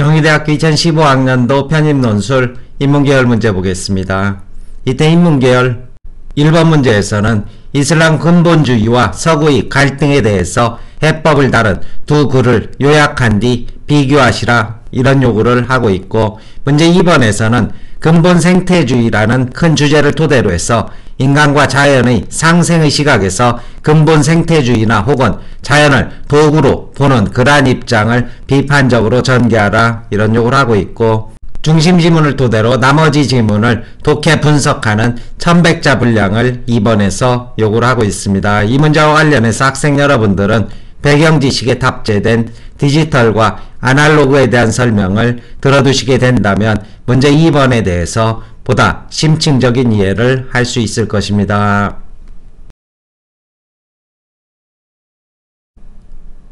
경희대학교 2015학년도 편입논술 인문계열 문제 보겠습니다. 이때 인문계열 1번 문제에서는 이슬람 근본주의와 서구의 갈등에 대해서 해법을 다룬 두 글을 요약한 뒤 비교하시라 이런 요구를 하고 있고, 문제 2번에서는 근본 생태주의라는 큰 주제를 토대로 해서 인간과 자연의 상생의 시각에서 근본 생태주의나 혹은 자연을 도구로 보는 그러한 입장을 비판적으로 전개하라 이런 요구를 하고 있고, 중심 지문을 토대로 나머지 지문을 독해 분석하는 1100자 분량을 2번에서 요구를 하고 있습니다. 이 문제와 관련해서 학생 여러분들은 배경 지식에 탑재된 디지털과 아날로그에 대한 설명을 들어두시게 된다면 문제 2번에 대해서 보다 심층적인 이해를 할 수 있을 것입니다.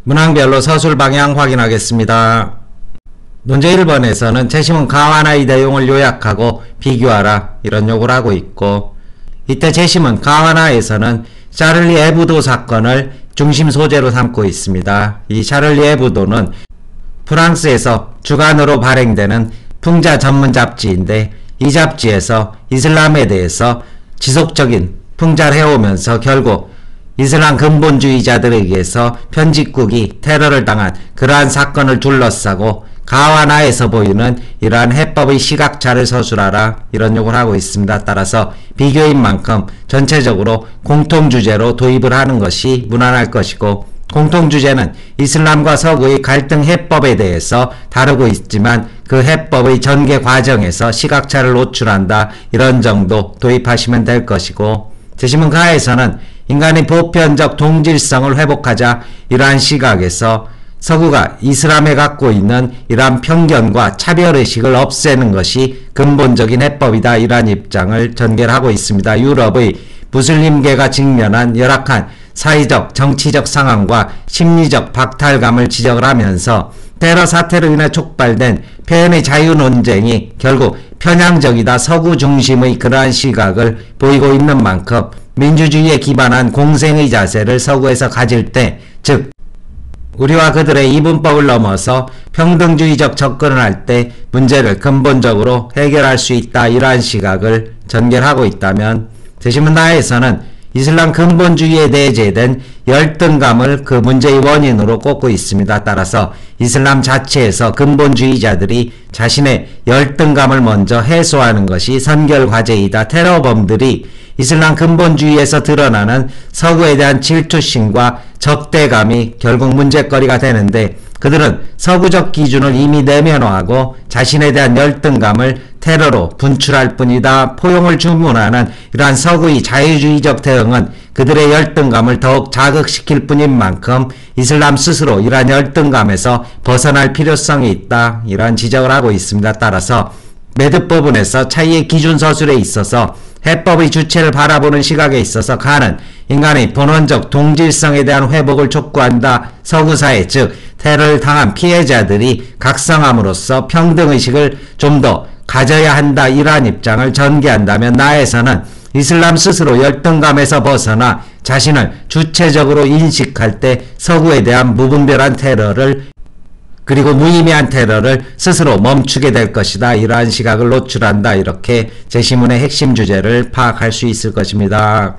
문항별로 서술 방향 확인하겠습니다. 문제 1번에서는 제시문 가와나의 내용을 요약하고 비교하라 이런 요구를 하고 있고, 이때 제시문 가와나에서는 샤를리 에브도 사건을 중심 소재로 삼고 있습니다. 이 샤를리 에브도는 프랑스에서 주간으로 발행되는 풍자 전문 잡지인데, 이 잡지에서 이슬람에 대해서 지속적인 풍자를 해오면서 결국 이슬람 근본주의자들에 의해서 편집국이 테러를 당한 그러한 사건을 둘러싸고 가와나에서 보이는 이러한 해법의 시각차를 서술하라 이런 요구를 하고 있습니다. 따라서 비교인 만큼 전체적으로 공통주제로 도입을 하는 것이 무난할 것이고, 공통주제는 이슬람과 서구의 갈등 해법에 대해서 다루고 있지만 그 해법의 전개 과정에서 시각차를 노출한다 이런 정도 도입하시면 될 것이고, 제시문 가에서는 인간의 보편적 동질성을 회복하자 이러한 시각에서 서구가 이슬람에 갖고 있는 이러한 편견과 차별의식을 없애는 것이 근본적인 해법이다 이러한 입장을 전개를 하고 있습니다. 유럽의 무슬림계가 직면한 열악한 사회적 정치적 상황과 심리적 박탈감을 지적을 하면서 테러 사태로 인해 촉발된 표현의 자유 논쟁이 결국 편향적이다 서구 중심의 그러한 시각을 보이고 있는 만큼 민주주의에 기반한 공생의 자세를 서구에서 가질 때, 즉 우리와 그들의 이분법을 넘어서 평등주의적 접근을 할 때 문제를 근본적으로 해결할 수 있다 이러한 시각을 전개하고 있다면, 제시문 하에서는 이슬람 근본주의에 내재된 열등감을 그 문제의 원인으로 꼽고 있습니다. 따라서 이슬람 자체에서 근본주의자들이 자신의 열등감을 먼저 해소하는 것이 선결과제이다. 테러범들이 이슬람 근본주의에서 드러나는 서구에 대한 질투심과 적대감이 결국 문제거리가 되는데, 그들은 서구적 기준을 이미 내면화하고 자신에 대한 열등감을 테러로 분출할 뿐이다. 포용을 주문하는 이러한 서구의 자유주의적 대응은 그들의 열등감을 더욱 자극시킬 뿐인 만큼 이슬람 스스로 이러한 열등감에서 벗어날 필요성이 있다 이러한 지적을 하고 있습니다. 따라서 매듭 부분에서 차이의 기준 서술에 있어서 해법의 주체를 바라보는 시각에 있어서 가는 인간의 본원적 동질성에 대한 회복을 촉구한다. 서구사회 즉 테러를 당한 피해자들이 각성함으로써 평등의식을 좀 더 가져야 한다 이러한 입장을 전개한다면, 나에서는 이슬람 스스로 열등감에서 벗어나 자신을 주체적으로 인식할 때 서구에 대한 무분별한 테러를 그리고 무의미한 테러를 스스로 멈추게 될 것이다 이러한 시각을 노출한다. 이렇게 제시문의 핵심 주제를 파악할 수 있을 것입니다.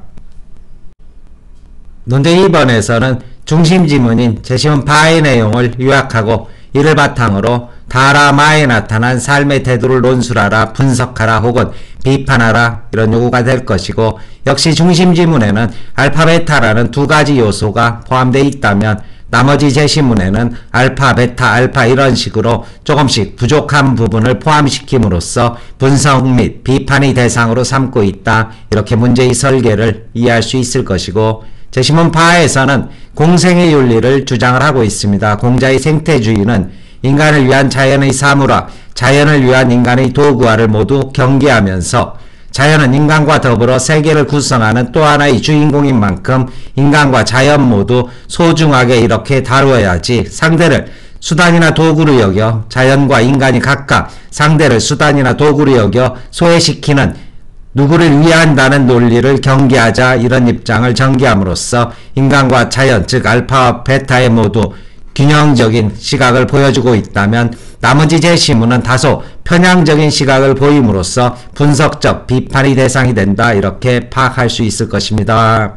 문제 2번에서는 중심 지문인 제시문 바의 내용을 요약하고 이를 바탕으로 다라마에 나타난 삶의 태도를 논술하라, 분석하라 혹은 비판하라 이런 요구가 될 것이고, 역시 중심 지문에는 알파, 베타라는 두 가지 요소가 포함되어 있다면 나머지 제시문에는 알파, 베타, 알파 이런 식으로 조금씩 부족한 부분을 포함시킴으로써 분석 및 비판의 대상으로 삼고 있다. 이렇게 문제의 설계를 이해할 수 있을 것이고, 제시문 바에서는 공생의 윤리를 주장을 하고 있습니다. 공자의 생태주의는 인간을 위한 자연의 사물화, 자연을 위한 인간의 도구화를 모두 경계하면서 자연은 인간과 더불어 세계를 구성하는 또 하나의 주인공인 만큼 인간과 자연 모두 소중하게 이렇게 다루어야지 상대를 수단이나 도구로 여겨 자연과 인간이 각각 상대를 수단이나 도구로 여겨 소외시키는 누구를 위한다는 논리를 경계하자 이런 입장을 전개함으로써 인간과 자연 즉 알파와 베타의 모두 균형적인 시각을 보여주고 있다면, 나머지 제시문은 다소 편향적인 시각을 보임으로써 분석적 비판의 대상이 된다 이렇게 파악할 수 있을 것입니다.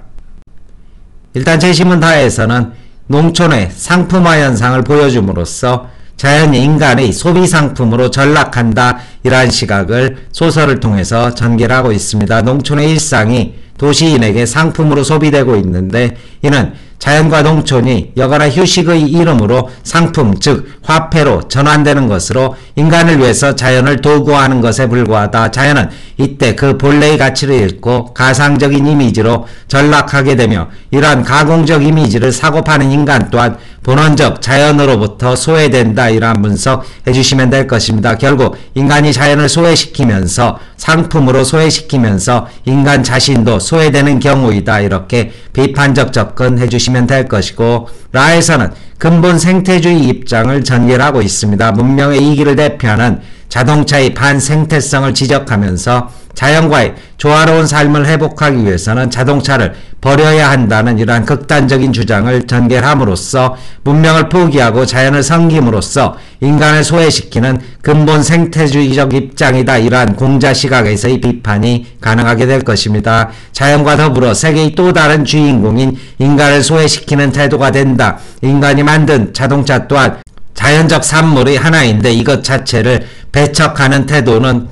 일단 제시문 하에서는 농촌의 상품화 현상을 보여줌으로써 자연이 인간의 소비상품으로 전락한다 이러한 시각을 소설을 통해서 전개를 하고 있습니다. 농촌의 일상이 도시인에게 상품으로 소비되고 있는데 이는 자연과 농촌이 여가나 휴식의 이름으로 상품 즉 화폐로 전환되는 것으로 인간을 위해서 자연을 도구화하는 것에 불과하다. 자연은 이때 그 본래의 가치를 잃고 가상적인 이미지로 전락하게 되며 이러한 가공적 이미지를 사고파는 인간 또한 본원적 자연으로부터 소외된다 이러한 분석해 주시면 될 것입니다. 결국 인간이 자연을 소외시키면서 상품으로 소외시키면서 인간 자신도 소외되는 경우이다 이렇게 비판적 접근해 주시면 될 것이고 라에서는 근본 생태주의 입장을 전개하고 있습니다. 문명의 이기를 대표하는 자동차의 반생태성을 지적하면서 자연과의 조화로운 삶을 회복하기 위해서는 자동차를 버려야 한다는 이러한 극단적인 주장을 전개함으로써 문명을 포기하고 자연을 섬김으로써 인간을 소외시키는 근본 생태주의적 입장이다. 이러한 공자 시각에서의 비판이 가능하게 될 것입니다. 자연과 더불어 세계의 또 다른 주인공인 인간을 소외시키는 태도가 된다. 인간이 만든 자동차 또한 자연적 산물의 하나인데 이것 자체를 배척하는 태도는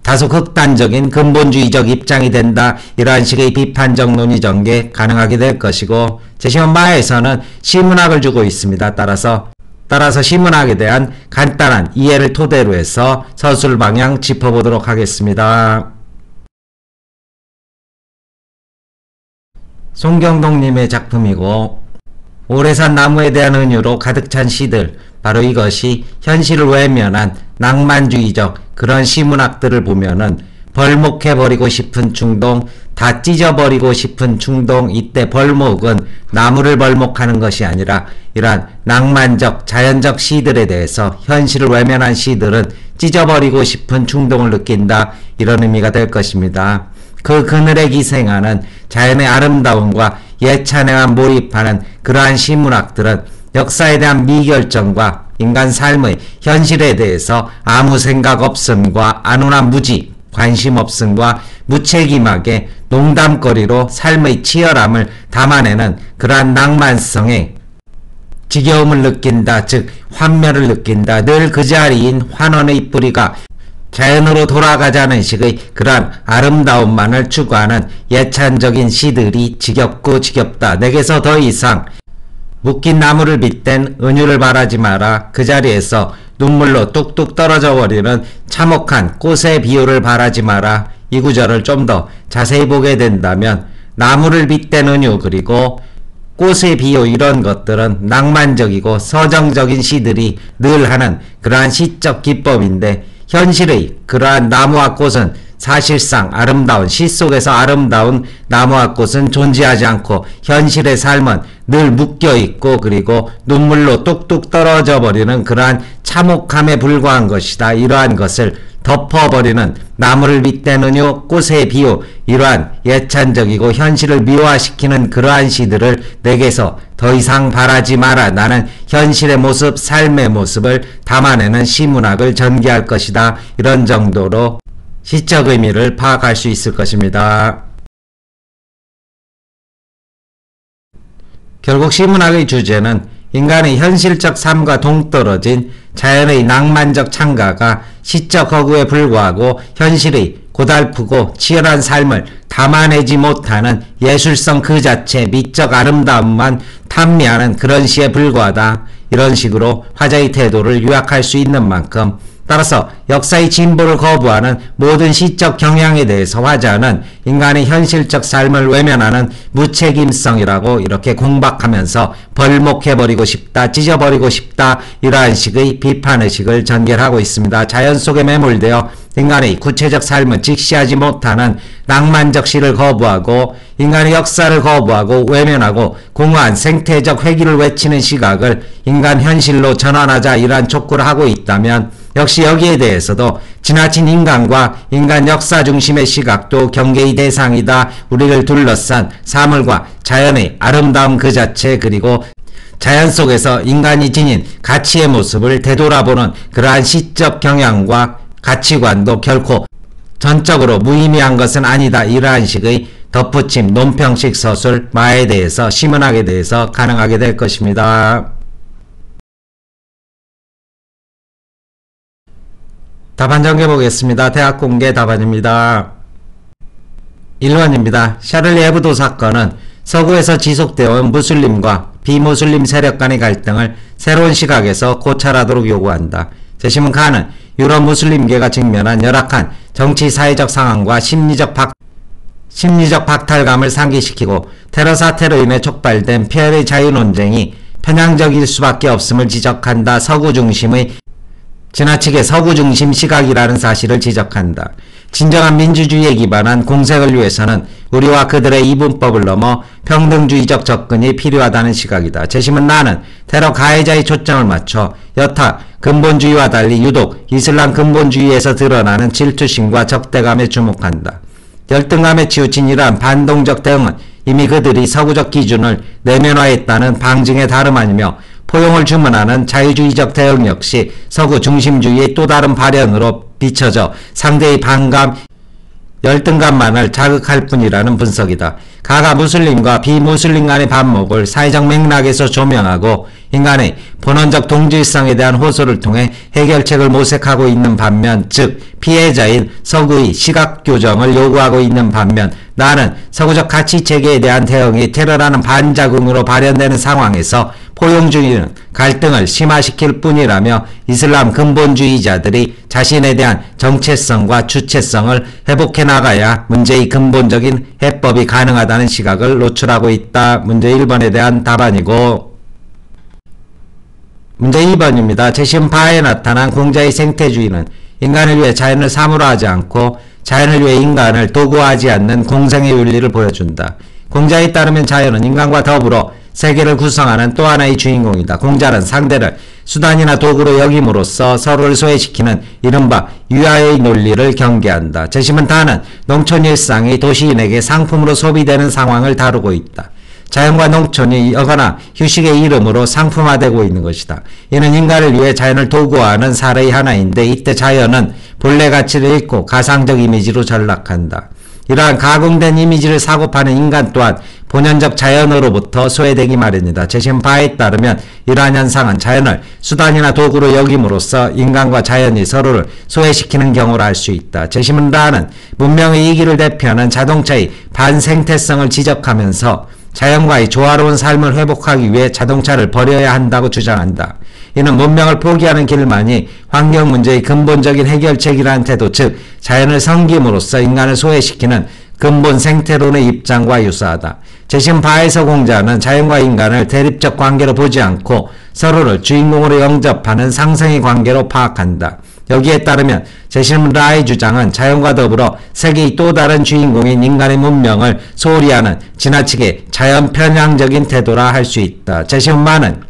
다소 극단적인 근본주의적 입장이 된다. 이러한 식의 비판적 논의 전개 가능하게 될 것이고 제시문 마에서는 시문학을 주고 있습니다. 따라서 시문학에 대한 간단한 이해를 토대로 해서 서술 방향 짚어보도록 하겠습니다. 송경동님의 작품이고 오래산 나무에 대한 은유로 가득 찬 시들 바로 이것이 현실을 외면한 낭만주의적 그런 시문학들을 보면은 벌목해버리고 싶은 충동, 다 찢어버리고 싶은 충동, 이때 벌목은 나무를 벌목하는 것이 아니라 이러한 낭만적, 자연적 시들에 대해서 현실을 외면한 시들은 찢어버리고 싶은 충동을 느낀다 이런 의미가 될 것입니다. 그 그늘에 기생하는 자연의 아름다움과 예찬에만 몰입하는 그러한 시문학들은 역사에 대한 미결정과 인간 삶의 현실에 대해서 아무 생각 없음과 안오나 무지, 관심 없음과 무책임하게 농담거리로 삶의 치열함을 담아내는 그러한 낭만성의 지겨움을 느낀다. 즉 환멸을 느낀다. 늘 그 자리인 환원의 뿌리가 자연으로 돌아가자는 식의 그러한 아름다움만을 추구하는 예찬적인 시들이 지겹고 지겹다. 내게서 더 이상 묶인 나무를 빗댄 은유를 바라지 마라. 그 자리에서 눈물로 뚝뚝 떨어져 버리는 참혹한 꽃의 비유를 바라지 마라. 이 구절을 좀 더 자세히 보게 된다면 나무를 빗댄 은유 그리고 꽃의 비유 이런 것들은 낭만적이고 서정적인 시들이 늘 하는 그러한 시적 기법인데 현실의 그러한 나무와 꽃은 사실상 아름다운 시 속에서 아름다운 나무와 꽃은 존재하지 않고 현실의 삶은 늘 묶여있고 그리고 눈물로 뚝뚝 떨어져 버리는 그러한 참혹함에 불과한 것이다. 이러한 것을 덮어버리는 나무를 빗댄 은유, 꽃의 비유 이러한 예찬적이고 현실을 미화시키는 그러한 시들을 내게서 더 이상 바라지 마라. 나는 현실의 모습, 삶의 모습을 담아내는 시문학을 전개할 것이다. 이런 정도로 시적 의미를 파악할 수 있을 것입니다. 결국 시문학의 주제는 인간의 현실적 삶과 동떨어진 자연의 낭만적 창가가 시적 허구에 불과하고 현실의 고달프고 치열한 삶을 담아내지 못하는 예술성 그 자체 미적 아름다움만 탐미하는 그런 시에 불과하다. 이런 식으로 화자의 태도를 요약할 수 있는 만큼 따라서 역사의 진보를 거부하는 모든 시적 경향에 대해서 화자는 인간의 현실적 삶을 외면하는 무책임성이라고 이렇게 공박하면서 벌목해버리고 싶다, 찢어버리고 싶다 이러한 식의 비판의식을 전개하고 있습니다. 자연 속에 매몰되어 인간의 구체적 삶을 직시하지 못하는 낭만적 시를 거부하고 인간의 역사를 거부하고 외면하고 공허한 생태적 회귀를 외치는 시각을 인간 현실로 전환하자 이러한 촉구를 하고 있다면 역시 여기에 대해서도 지나친 인간과 인간 역사 중심의 시각도 경계의 대상이다. 우리를 둘러싼 사물과 자연의 아름다움 그 자체 그리고 자연 속에서 인간이 지닌 가치의 모습을 되돌아보는 그러한 시적 경향과 가치관도 결코 전적으로 무의미한 것은 아니다. 이러한 식의 덧붙임, 논평식 서술 마에 대해서, 시문학에 대해서 가능하게 될 것입니다. 답안 정해보겠습니다. 대학 공개 답안입니다. 1번입니다. 샤를리 에브도 사건은 서구에서 지속되어 온 무슬림과 비무슬림 세력 간의 갈등을 새로운 시각에서 고찰하도록 요구한다. 재심은 가는 유럽 무슬림계가 직면한 열악한 정치 사회적 상황과 심리적 박탈감을 상기시키고 테러 사태로 인해 촉발된 폐열의 자유 논쟁이 편향적일 수밖에 없음을 지적한다. 지나치게 서구 중심 시각이라는 사실을 지적한다. 진정한 민주주의에 기반한 공생을 위해서는 우리와 그들의 이분법을 넘어 평등주의적 접근이 필요하다는 시각이다. 재심은 나는 테러 가해자의 초점을 맞춰 여타 근본주의와 달리 유독 이슬람 근본주의에서 드러나는 질투심과 적대감에 주목한다. 열등감에 치우친 이러한 반동적 대응은 이미 그들이 서구적 기준을 내면화했다는 방증의 다름 아니며 포용을 주문하는 자유주의적 대응 역시 서구 중심주의의 또 다른 발현으로 비춰져 상대의 반감, 열등감만을 자극할 뿐이라는 분석이다. 가가 무슬림과 비무슬림 간의 반목을 사회적 맥락에서 조명하고 인간의 본원적 동질성에 대한 호소를 통해 해결책을 모색하고 있는 반면, 즉 피해자인 서구의 시각교정을 요구하고 있는 반면, 나는 서구적 가치체계에 대한 대응이 테러라는 반작용으로 발현되는 상황에서 포용주의는 갈등을 심화시킬 뿐이라며 이슬람 근본주의자들이 자신에 대한 정체성과 주체성을 회복해 나가야 문제의 근본적인 해법이 가능하다는 시각을 노출하고 있다. 문제 1번에 대한 답안이고, 문제 2번입니다. 재심 바에 나타난 공자의 생태주의는 인간을 위해 자연을 사물화하지 않고 자연을 위해 인간을 도구화하지 않는 공생의 윤리를 보여준다. 공자에 따르면 자연은 인간과 더불어 세계를 구성하는 또 하나의 주인공이다. 공자는 상대를 수단이나 도구로 여김으로써 서로를 소외시키는 이른바 유아의 논리를 경계한다. 재심은 다는 농촌 일상이 도시인에게 상품으로 소비되는 상황을 다루고 있다. 자연과 농촌이 여거나 휴식의 이름으로 상품화되고 있는 것이다. 이는 인간을 위해 자연을 도구화하는 사례의 하나인데, 이때 자연은 본래 가치를 잃고 가상적 이미지로 전락한다. 이러한 가공된 이미지를 사고파는 인간 또한 본연적 자연으로부터 소외되기 마련이다. 재심 바에 따르면 이러한 현상은 자연을 수단이나 도구로 여김으로써 인간과 자연이 서로를 소외시키는 경우를 알 수 있다. 재심은 라는 문명의 이기를 대표하는 자동차의 반생태성을 지적하면서 자연과의 조화로운 삶을 회복하기 위해 자동차를 버려야 한다고 주장한다. 이는 문명을 포기하는 길만이 환경 문제의 근본적인 해결책이라는 태도, 즉 자연을 섬김으로써 인간을 소외시키는 근본 생태론의 입장과 유사하다. 재심 바에서 공자는 자연과 인간을 대립적 관계로 보지 않고 서로를 주인공으로 영접하는 상생의 관계로 파악한다. 여기에 따르면 재심 라의 주장은 자연과 더불어 세계의 또 다른 주인공인 인간의 문명을 소홀히 하는 지나치게 자연 편향적인 태도라 할 수 있다. 재심 마는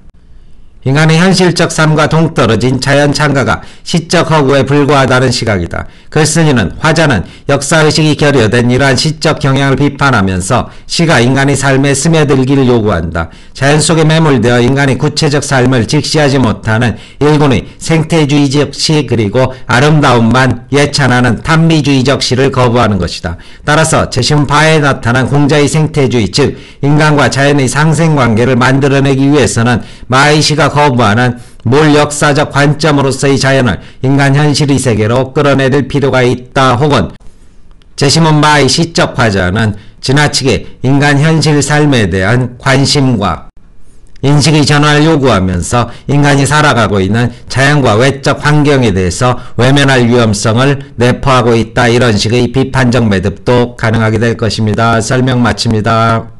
인간의 현실적 삶과 동떨어진 자연 찬가가 시적 허구에 불과하다는 시각이다. 글쓴이는 화자는 역사의식이 결여된 이러한 시적 경향을 비판하면서 시가 인간의 삶에 스며들기를 요구한다. 자연 속에 매몰되어 인간의 구체적 삶을 직시하지 못하는 일군의 생태주의적 시, 그리고 아름다움만 예찬하는 탐미주의적 시를 거부하는 것이다. 따라서 재심 바에 나타난 공자의 생태주의, 즉 인간과 자연의 상생관계를 만들어내기 위해서는 마의 시가 거부하는 몰 역사적 관점으로서의 자연을 인간 현실의 세계로 끌어내릴 필요가 있다. 혹은 재심은 마의 시적 화자는 지나치게 인간 현실 삶에 대한 관심과 인식의 전환을 요구하면서 인간이 살아가고 있는 자연과 외적 환경에 대해서 외면할 위험성을 내포하고 있다. 이런 식의 비판적 매듭도 가능하게 될 것입니다. 설명 마칩니다.